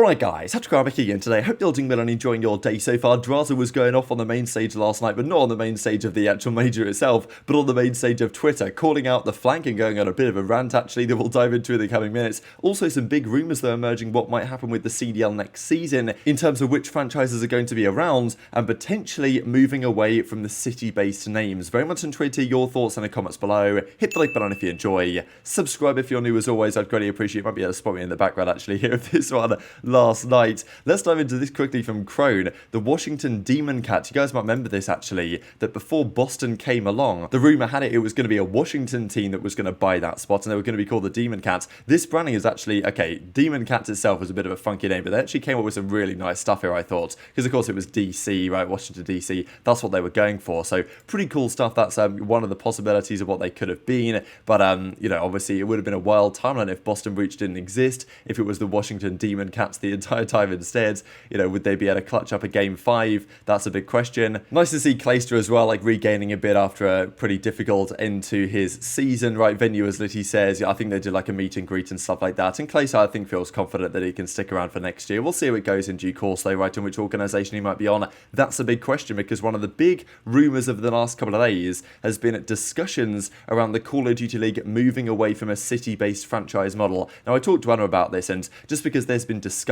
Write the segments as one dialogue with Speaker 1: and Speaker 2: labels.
Speaker 1: Alright guys, TacticalRab back again today. Hope you're doing well and enjoying your day so far. Drazah was going off on the main stage last night, but not on the main stage of the actual major itself, but on the main stage of Twitter, calling out the flank and going on a bit of a rant actually that we'll dive into in the coming minutes. Also some big rumours though emerging what might happen with the CDL next season in terms of which franchises are going to be around and potentially moving away from the city-based names. Very much enjoyed to hear your thoughts in the comments below. Hit the like button if you enjoy. Subscribe if you're new as always, I'd greatly appreciate it. Might be able to spot me in the background actually here of this one last night. Let's dive into this quickly from Crone. The Washington Demon Cat. You guys might remember this actually, that before Boston came along, the rumour had it was going to be a Washington team that was going to buy that spot and they were going to be called the Demon Cats. This branding is actually, okay, Demon Cats itself was a bit of a funky name, but they actually came up with some really nice stuff here, I thought. Because of course it was DC, right? Washington DC. That's what they were going for. So pretty cool stuff. That's one of the possibilities of what they could have been. But, you know, obviously it would have been a wild timeline if Boston Breach didn't exist. If it was the Washington Demon Cats the entire time instead, you know, would they be able to clutch up a game 5? That's a big question. Nice to see Clayster as well, like regaining a bit after a pretty difficult end to his season, right? Venue, as Litty says, I think they did like a meet and greet and stuff like that. And Clayster, I think, feels confident that he can stick around for next year. We'll see how it goes in due course, though, right? And which organisation he might be on. That's a big question because one of the big rumours of the last couple of days has been discussions around the Call of Duty League moving away from a city-based franchise model. Now, I talked to Anna about this, and just because there's been discussions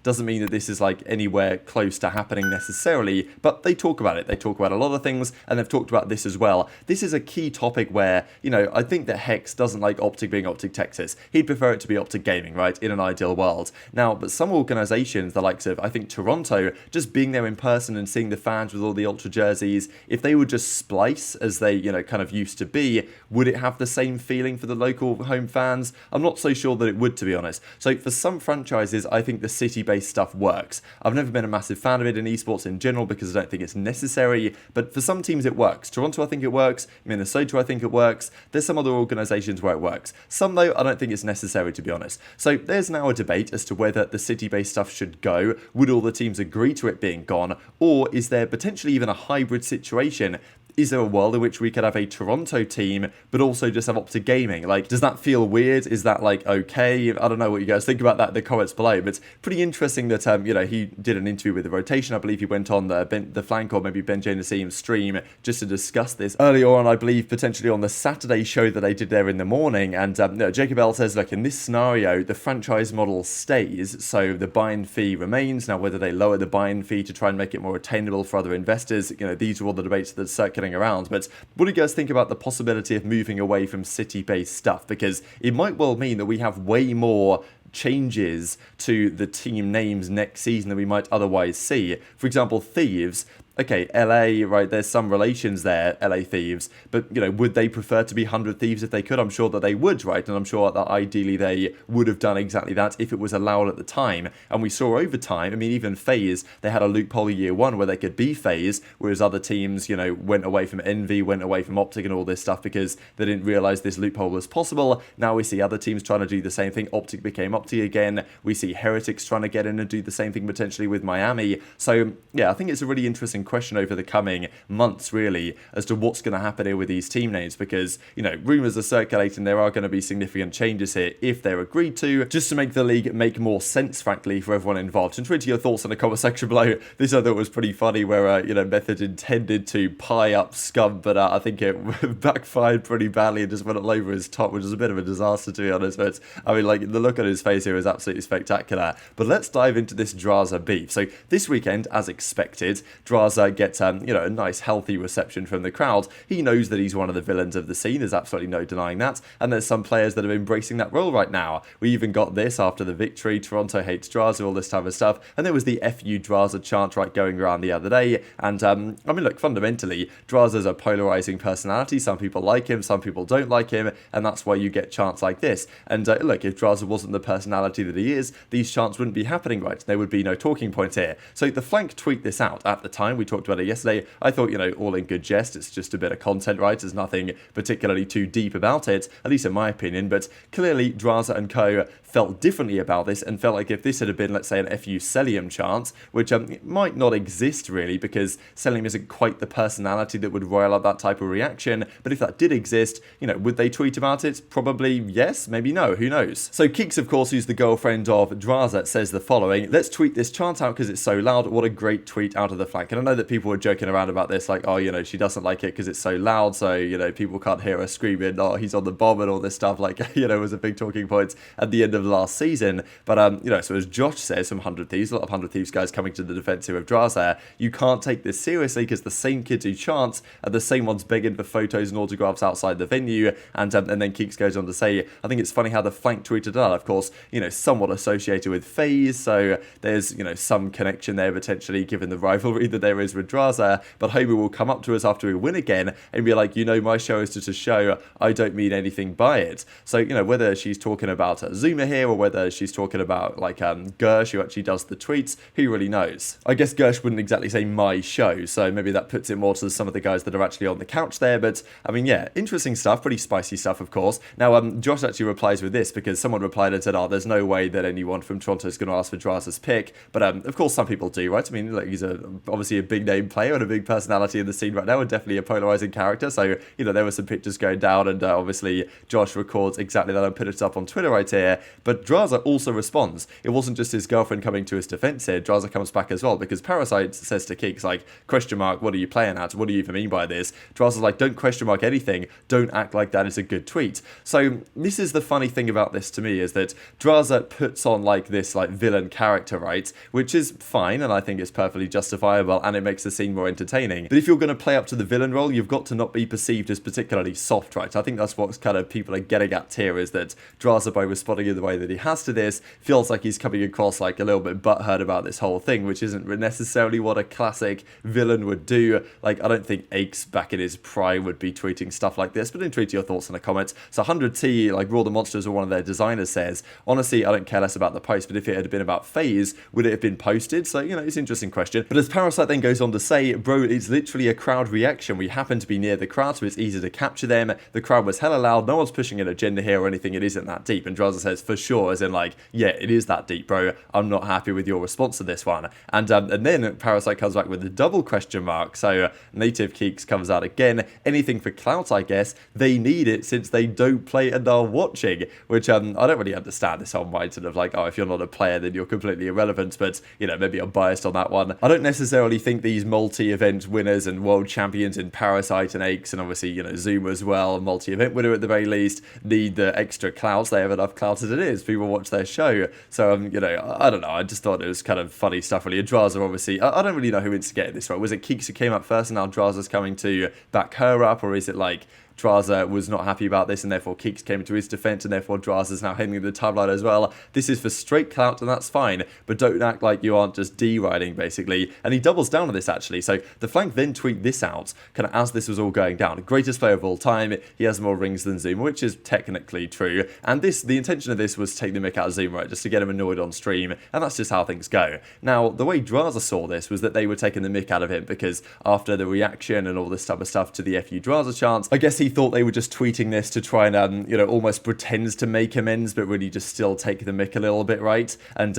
Speaker 1: doesn't mean that this is like anywhere close to happening necessarily, but they talk about it. They talk about a lot of things, and they've talked about this as well. This is a key topic where, you know, I think that Hex doesn't like OpTic being OpTic Texas. He'd prefer it to be OpTic Gaming, right, in an ideal world. Now, but some organisations, the likes of, I think, Toronto, just being there in person and seeing the fans with all the Ultra jerseys, if they would just splice as they, you know, kind of used to be, would it have the same feeling for the local home fans? I'm not so sure that it would, to be honest. So for some franchises, I think the city-based stuff works. I've never been a massive fan of it in esports in general because I don't think it's necessary, but for some teams it works. Toronto, I think it works. Minnesota, I think it works. There's some other organisations where it works. Some, though, I don't think it's necessary, to be honest. So there's now a debate as to whether the city-based stuff should go. Would all the teams agree to it being gone? Or is there potentially even a hybrid situation? Is there a world in which we could have a Toronto team, but also just have OpTic Gaming? Like, does that feel weird? Is that, like, okay? I don't know what you guys think about that in the comments below, but it's pretty interesting that, you know, he did an interview with the Rotation. I believe he went on the Flank or maybe JoeDeceives stream just to discuss this. Earlier on, I believe, potentially on the Saturday show that they did there in the morning, and no, Jacob L says, look, in this scenario, the franchise model stays, so the buy-in fee remains. Now, whether they lower the buy-in fee to try and make it more attainable for other investors, you know, these are all the debates that are circulating around. But what do you guys think about the possibility of moving away from city-based stuff? Because it might well mean that we have way more changes to the team names next season than we might otherwise see. For example, Thieves. Okay, LA, right, there's some relations there, LA Thieves, but, you know, would they prefer to be 100 Thieves if they could? I'm sure that they would, right? And I'm sure that ideally they would have done exactly that if it was allowed at the time. And we saw over time, I mean, even FaZe, they had a loophole year 1 where they could be FaZe, whereas other teams, you know, went away from Envy, went away from OpTic and all this stuff because they didn't realise this loophole was possible. Now we see other teams trying to do the same thing. OpTic became OpTic again. We see Heretics trying to get in and do the same thing potentially with Miami. So, yeah, I think it's a really interesting question over the coming months, really, as to what's going to happen here with these team names, because, you know, rumours are circulating there are going to be significant changes here if they're agreed to, just to make the league make more sense, frankly, for everyone involved. And tweet your thoughts in the comment section below. This I thought was pretty funny, where, you know, Method intended to pie up Scump, but I think it backfired pretty badly and just went all over his top, which was a bit of a disaster, to be honest. But, I mean, like, the look on his face here is absolutely spectacular. But let's dive into this Drazah beef. So, this weekend, as expected, Drazah gets you know, a nice healthy reception from the crowd. He knows that he's one of the villains of the scene, there's absolutely no denying that, and there's some players that are embracing that role right now. We even got this after the victory, Toronto hates Drazah, all this type of stuff, and there was the FU Drazah chant, right, going around the other day, and I mean, look, fundamentally, Drazah's a polarizing personality. Some people like him, some people don't like him, and that's why you get chants like this. And look, if Drazah wasn't the personality that he is, these chants wouldn't be happening, right? There would be no talking point here. So the Flank tweet this out at the time, we talked about it yesterday. I thought, all in good jest, it's just a bit of content, right? There's nothing particularly too deep about it, at least in my opinion, but clearly Drazah and co felt differently about this and felt like if this had been, let's say, an FU Cellium chance, which might not exist really because Cellium isn't quite the personality that would rile up that type of reaction, but if that did exist, would they tweet about it? Probably yes, maybe no, who knows? So Keeks, of course, who's the girlfriend of Drazah, says the following: let's tweet this chant out because it's so loud. What a great tweet out of the flank. And I know that people were joking around about this, like, oh, she doesn't like it because it's so loud, so, people can't hear her screaming, oh, he's on the bomb and all this stuff, like, it was a big talking point at the end of last season. But, so as Josh says from 100 Thieves, a lot of 100 Thieves guys coming to the defense here of Drazah, you can't take this seriously because the same kids who chant are the same ones begging for photos and autographs outside the venue. And then Keeks goes on to say, I think it's funny how the flank tweeted that, of course, somewhat associated with FaZe, so there's, some connection there potentially given the rivalry that there is with Drazah, but Homer will come up to us after we win again and be like, my show is just a show, I don't mean anything by it. So, whether she's talking about Zuma here or whether she's talking about like Gersh, who actually does the tweets, who really knows? I guess Gersh wouldn't exactly say my show, so maybe that puts it more to some of the guys that are actually on the couch there, but I mean, yeah, interesting stuff, pretty spicy stuff, of course. Now, Josh actually replies with this because someone replied and said, oh, there's no way that anyone from Toronto is going to ask for Drazah's pick, but of course some people do, right? I mean, like, he's obviously a big name player and a big personality in the scene right now, and definitely a polarizing character, so, there were some pictures going down, and obviously Josh records exactly that and put it up on Twitter right here, but Drazah also responds. It wasn't just his girlfriend coming to his defense here, Drazah comes back as well, because Parasite says to Keeks, like, question mark, what are you playing at? What do you even mean by this? Drazah's like, don't question mark anything, don't act like that is a good tweet. So this is the funny thing about this to me, is that Drazah puts on like this like villain character, right, which is fine, and I think it's perfectly justifiable, and it makes the scene more entertaining. But if you're going to play up to the villain role, you've got to not be perceived as particularly soft, right? I think that's what kind of people are getting at here, is that Drazah, by responding in the way that he has to this, feels like he's coming across like a little bit butthurt about this whole thing, which isn't necessarily what a classic villain would do. Like, I don't think Aches back in his prime would be tweeting stuff like this, but do tweet your thoughts in the comments. So 100T, like Raw the Monsters or one of their designers says, honestly, I don't care less about the post, but if it had been about FaZe, would it have been posted? So, it's an interesting question. But as Parasite then goes on to say, bro, it's literally a crowd reaction. We happen to be near the crowd, so it's easy to capture them. The crowd was hella loud. No one's pushing an agenda here or anything. It isn't that deep. And Drazah says, for sure, as in like, yeah, it is that deep, bro. I'm not happy with your response to this one. And then Parasite comes back with a double question mark. So Native Keeks comes out again. Anything for clout, I guess. They need it since they don't play and are watching, which I don't really understand this whole mindset of like, oh, if you're not a player, then you're completely irrelevant. But, maybe I'm biased on that one. I don't necessarily think these multi-event winners and world champions in Parasite and Aches, and obviously, Zoom as well, multi-event winner at the very least, need the extra clout. They have enough clout as it is. People watch their show. So, I don't know. I just thought it was kind of funny stuff, really. And Drazah, obviously, I don't really know who instigated this, right? Was it Keeks who came up first and now Drazah's coming to back her up? Or is it like Drazah was not happy about this and therefore Keeks came to his defense and therefore Drazah's now heading the timeline as well? This is for straight clout and that's fine, but don't act like you aren't just deriding, basically. And he doubles down on this, actually. So the flank then tweet this out kind of as this was all going down. Greatest player of all time. He has more rings than Zoom, which is technically true. And the intention of this was to take the mick out of Zoom, right? Just to get him annoyed on stream. And that's just how things go. Now, the way Drazah saw this was that they were taking the mick out of him because after the reaction and all this type of stuff to the FU Drazah chance, I guess he thought they were just tweeting this to try and, almost pretend to make amends, but really just still take the mick a little bit, right? And,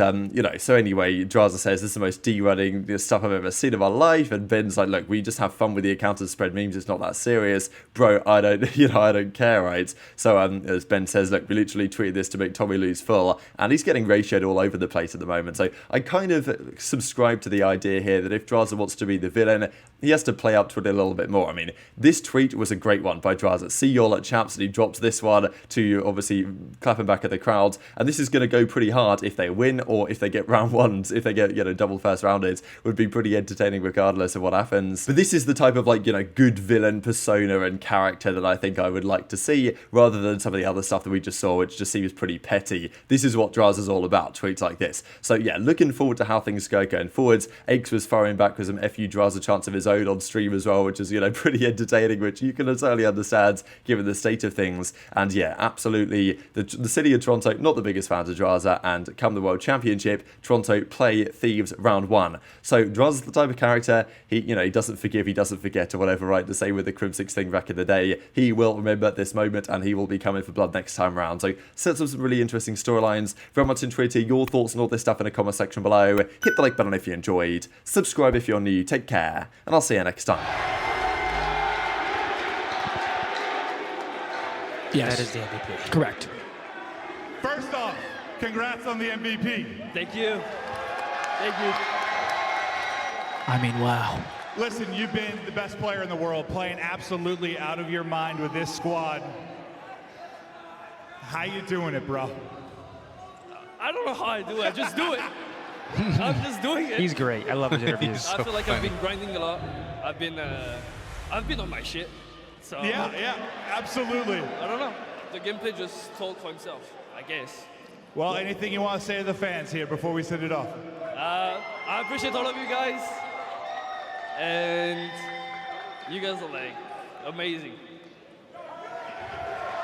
Speaker 1: so anyway, Drazah says, this is the most derunning stuff I've ever seen in my life. And Ben's like, look, we just have fun with the account and spread memes. It's not that serious. Bro, I don't, I don't care, right? So, as Ben says, look, we literally tweeted this to make Tommy lose full. And he's getting ratioed all over the place at the moment. So I kind of subscribe to the idea here that if Drazah wants to be the villain, he has to play up to it a little bit more. I mean, this tweet was a great one by Drazah. See y'all at Chaps, and he drops this one to obviously clapping back at the crowd. And this is going to go pretty hard if they win or if they get round ones. If they get, double first rounded, would be pretty entertaining regardless of what happens. But this is the type of good villain persona and character that I think I would like to see, rather than some of the other stuff that we just saw, which just seems pretty petty. This is what Drazah's all about, tweets like this. So yeah, looking forward to how things go going forwards. Aches was firing back with some FU Drazah chance of his own on stream as well, which is, pretty entertaining, which you can totally understand understand, given the state of things. And yeah, absolutely, the city of Toronto, not the biggest fans of Drazah, and come the World Championship, Toronto play Thieves round 1. So Drazah's the type of character, he doesn't forgive, he doesn't forget, or whatever, right, to say with the Crimsix thing back in the day. He will remember this moment, and he will be coming for blood next time around. So sets up some really interesting storylines. Very much enjoyed to hear your thoughts on all this stuff in the comment section below. Hit the like button if you enjoyed. Subscribe if you're new. Take care, and I'll see you next time.
Speaker 2: Yes. That is the MVP. Correct.
Speaker 3: First off, congrats on the MVP.
Speaker 4: Thank you. Thank you.
Speaker 2: I mean, wow.
Speaker 3: Listen, you've been the best player in the world, playing absolutely out of your mind with this squad. How you doing it, bro?
Speaker 4: I don't know how I do it. I just do it. I'm just doing it.
Speaker 2: He's great. I love his interviews.
Speaker 4: I feel like I've been grinding a lot. I've been on my shit. So
Speaker 3: Yeah, absolutely.
Speaker 4: I don't know. The gameplay just told for himself, I guess.
Speaker 3: Well, anything you want to say to the fans here before we send it off?
Speaker 4: I appreciate all of you guys. And you guys are like amazing.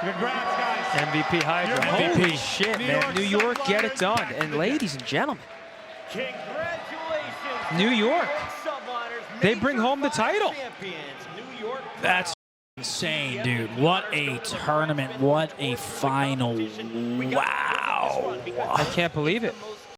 Speaker 3: Congrats, guys.
Speaker 2: MVP Hydra. Holy shit, man. New York, get it done. And ladies and gentlemen,
Speaker 5: Congratulations.
Speaker 2: New York. They bring home the title.
Speaker 5: New York.
Speaker 2: That's insane, dude. What a tournament. What a final. Wow. I can't believe it.